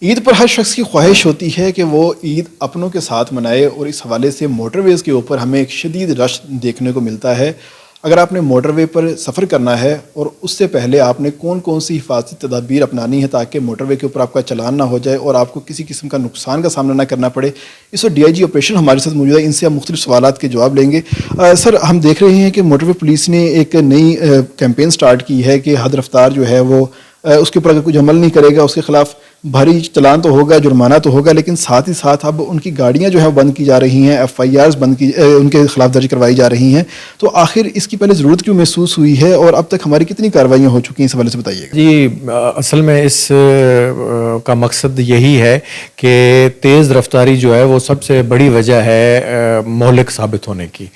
عید پر ہر شخص کی خواہش ہوتی ہے کہ وہ عید اپنوں کے ساتھ منائے، اور اس حوالے سے موٹر ویز کے اوپر ہمیں ایک شدید رش دیکھنے کو ملتا ہے۔ اگر آپ نے موٹر وے پر سفر کرنا ہے اور اس سے پہلے آپ نے کون کون سی حفاظتی تدابیر اپنانی ہے تاکہ موٹر وے کے اوپر آپ کا چلان نہ ہو جائے اور آپ کو کسی قسم کا نقصان کا سامنا نہ کرنا پڑے، اس وقت DIG آپریشن ہمارے ساتھ موجود ہے۔ ان سے ہم مختلف سوالات کے جواب لیں گے۔ سر، ہم دیکھ رہے ہیں کہ موٹر وے پولیس نے ایک نئی کیمپین سٹارٹ کی ہے کہ حد رفتار جو ہے وہ اس کے اوپر اگر کچھ عمل نہیں کرے گا اس کے خلاف بھاری چلان تو ہوگا، جرمانہ تو ہوگا، لیکن ساتھ ہی ساتھ اب ان کی گاڑیاں جو ہیں بند کی جا رہی ہیں، FIRs ان کے خلاف درج کروائی جا رہی ہیں۔ تو آخر اس کی پہلے ضرورت کیوں محسوس ہوئی ہے اور اب تک ہماری کتنی کارروائیاں ہو چکی ہیں، اس حوالے سے بتائیے گا۔ جی، اصل میں اس کا مقصد یہی ہے کہ تیز رفتاری جو ہے وہ سب سے بڑی وجہ ہے مہلک ثابت ہونے کی۔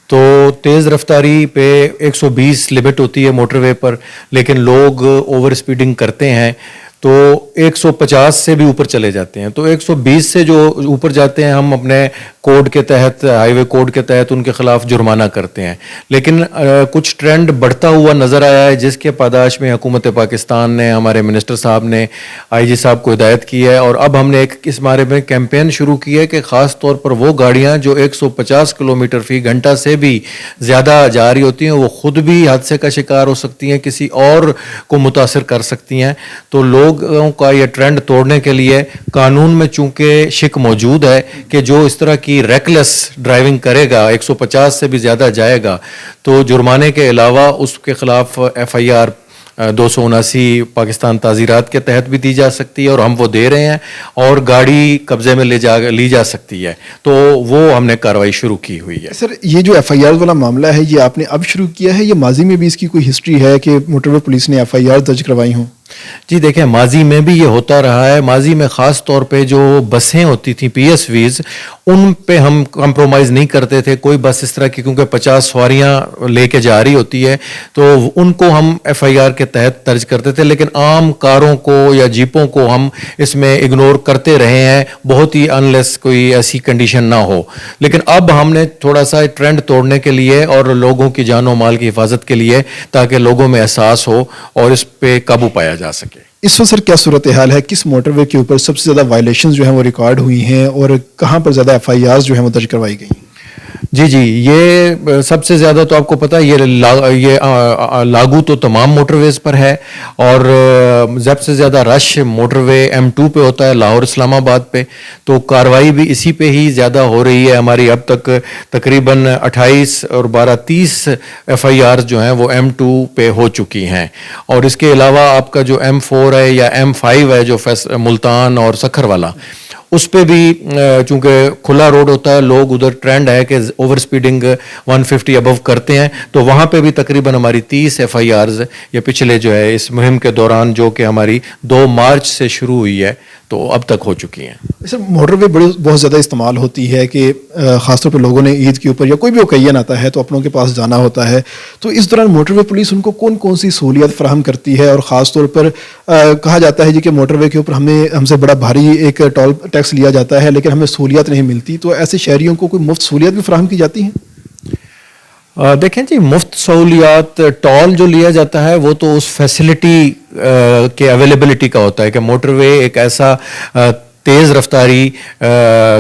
تو تیز رفتاری پہ 120 لمٹ ہوتی ہے موٹر وے پر، لیکن لوگ اوور اسپیڈنگ کرتے ہیں تو 150 سے بھی اوپر چلے جاتے ہیں۔ تو 120 سے جو اوپر جاتے ہیں ہم اپنے کوڈ کے تحت، ہائی وے کوڈ کے تحت ان کے خلاف جرمانہ کرتے ہیں، لیکن کچھ ٹرینڈ بڑھتا ہوا نظر آیا ہے جس کے پاداش میں حکومت پاکستان نے، ہمارے منسٹر صاحب نے IG صاحب کو ہدایت کی ہے، اور اب ہم نے ایک اس بارے میں کیمپین شروع کی ہے کہ خاص طور پر وہ گاڑیاں جو 150 کلومیٹر فی گھنٹہ سے بھی زیادہ جا رہی ہوتی ہیں وہ خود بھی حادثے کا شکار ہو سکتی ہیں، کسی اور کو متاثر کر سکتی ہیں۔ تو لوگوں کا یہ ٹرینڈ توڑنے کے لیے قانون میں چونکہ شک موجود ہے کہ جو اس طرح کی ریکلیس ڈرائیونگ کرے گا، 150 سے بھی زیادہ جائے گا، تو جرمانے کے علاوہ اس کے خلاف FIR 279 پاکستان تعزیرات کے تحت بھی دی جا سکتی ہے، اور ہم وہ دے رہے ہیں، اور گاڑی قبضے میں لی جا سکتی ہے۔ تو وہ ہم نے کارروائی شروع کی ہوئی ہے۔ سر، یہ جو FIR والا معاملہ ہے یہ آپ نے اب شروع کیا ہے یا ماضی میں بھی اس کی کوئی ہسٹری ہے کہ موٹر وے پولیس نے FIR درج کروائی ہوں؟ جی دیکھیں، ماضی میں بھی یہ ہوتا رہا ہے۔ ماضی میں خاص طور پہ جو بسیں ہوتی تھیں PSVs، ان پہ ہم کمپرومائز نہیں کرتے تھے۔ کوئی بس اس طرح کی کیونکہ 50 سواریاں لے کے جا رہی ہوتی ہے تو ان کو ہم FIR کے تحت درج کرتے تھے، لیکن عام کاروں کو یا جیپوں کو ہم اس میں اگنور کرتے رہے ہیں، بہت ہی انلیس کوئی ایسی کنڈیشن نہ ہو۔ لیکن اب ہم نے تھوڑا سا ٹرینڈ توڑنے کے لیے اور لوگوں کی جان و مال کی حفاظت کے لیے، تاکہ لوگوں میں احساس ہو اور اس پہ قابو پایا جا سکے۔ اس وقت سر کیا صورتحال ہے؟ کس موٹر وے کے اوپر سب سے زیادہ وائلیشنز جو ہیں وہ ریکارڈ ہوئی ہیں اور کہاں پر زیادہ FIRs جو ہیں وہ درج کروائی گئی ہیں؟ جی، یہ سب سے زیادہ تو آپ کو پتہ ہے یہ لاگو تو تمام موٹر ویز پر ہے، اور سب سے زیادہ رش موٹر وے M2 پہ ہوتا ہے، لاہور اسلام آباد پہ، تو کارروائی بھی اسی پہ ہی زیادہ ہو رہی ہے۔ ہماری اب تک تقریباً 28 اور 12 30 FIRs جو ہیں وہ M2 پہ ہو چکی ہیں، اور اس کے علاوہ آپ کا جو M4 ہے یا M5 ہے جو ملتان اور سکھر والا، اس پہ بھی چونکہ کھلا روڈ ہوتا ہے، لوگ ادھر ٹرینڈ ہے کہ اوور سپیڈنگ 150 ابو کرتے ہیں، تو وہاں پہ بھی تقریباً ہماری 30 FIRs یہ پچھلے جو ہے اس مہم کے دوران، جو کہ ہماری 2 مارچ سے شروع ہوئی ہے، تو اب تک ہو چکی ہیں۔ سر، موٹر وے بہت زیادہ استعمال ہوتی ہے کہ خاص طور پہ لوگوں نے عید کے اوپر یا کوئی بھی اوکیزن آتا ہے تو اپنوں کے پاس جانا ہوتا ہے، تو اس دوران موٹر وے پولیس ان کو کون کون سی سہولیات فراہم کرتی ہے؟ اور خاص طور پر کہا جاتا ہے جی کہ موٹر وے کے اوپر ہم سے بڑا بھاری ایک ٹول ٹیکس لیا جاتا ہے لیکن ہمیں سہولیات نہیں ملتی، تو ایسے شہریوں کو کوئی مفت سہولیات بھی فراہم کی جاتی ہیں؟ دیکھیں جی، مفت سہولیات، ٹول جو لیا جاتا ہے وہ تو اس فیسلٹی کے اویلیبلٹی کا ہوتا ہے کہ موٹر وے ایک ایسا تیز رفتاری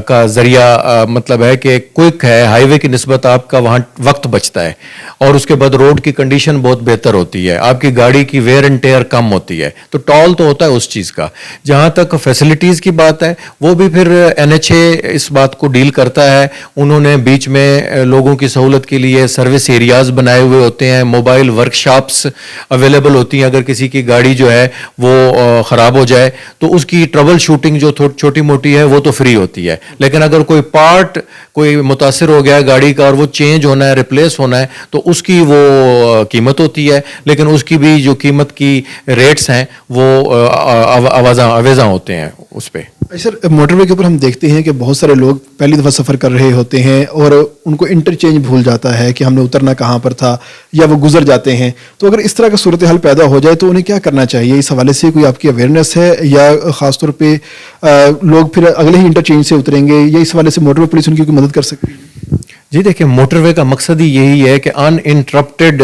کا ذریعہ مطلب ہے کہ کوئک ہے، ہائی وے کی نسبت آپ کا وہاں وقت بچتا ہے، اور اس کے بعد روڈ کی کنڈیشن بہت بہتر ہوتی ہے، آپ کی گاڑی کی ویئر اینڈ ٹیئر کم ہوتی ہے، تو ٹول تو ہوتا ہے اس چیز کا۔ جہاں تک فیسلٹیز کی بات ہے، وہ بھی پھر NHA اس بات کو ڈیل کرتا ہے۔ انہوں نے بیچ میں لوگوں کی سہولت کے لیے سروس ایریاز بنائے ہوئے ہوتے ہیں، موبائل ورک شاپس اویلیبل ہوتی ہیں۔ اگر کسی کی گاڑی جو ہے وہ خراب ہو جائے تو اس کی ٹربل شوٹنگ جو چھوٹی موٹی ہے وہ تو فری ہوتی ہے، لیکن اگر کوئی پارٹ کوئی متاثر ہو گیا گاڑی کا اور وہ چینج ہونا ہے، ریپلیس ہونا ہے، تو اس کی وہ قیمت ہوتی ہے، لیکن اس کی بھی جو قیمت کی ریٹس ہیں وہ آویزاں ہوتے ہیں اس پہ۔ سر، موٹر وے کے اوپر ہم دیکھتے ہیں کہ بہت سارے لوگ پہلی دفعہ سفر کر رہے ہوتے ہیں اور ان کو انٹرچینج بھول جاتا ہے کہ ہم نے اترنا کہاں پر تھا، یا وہ گزر جاتے ہیں۔ تو اگر اس طرح کا صورتحال پیدا ہو جائے تو انہیں کیا کرنا چاہیے؟ اس حوالے سے کوئی آپ کی اویئرنیس ہے، یا خاص طور پہ لوگ پھر اگلے ہی انٹرچینج سے اتریں گے، یا اس حوالے سے موٹر وے پولیس ان کی کوئی مدد کر سکتی ہے؟ جی دیکھیں، موٹر وے کا مقصد ہی یہی ہے کہ ان انٹرپٹیڈ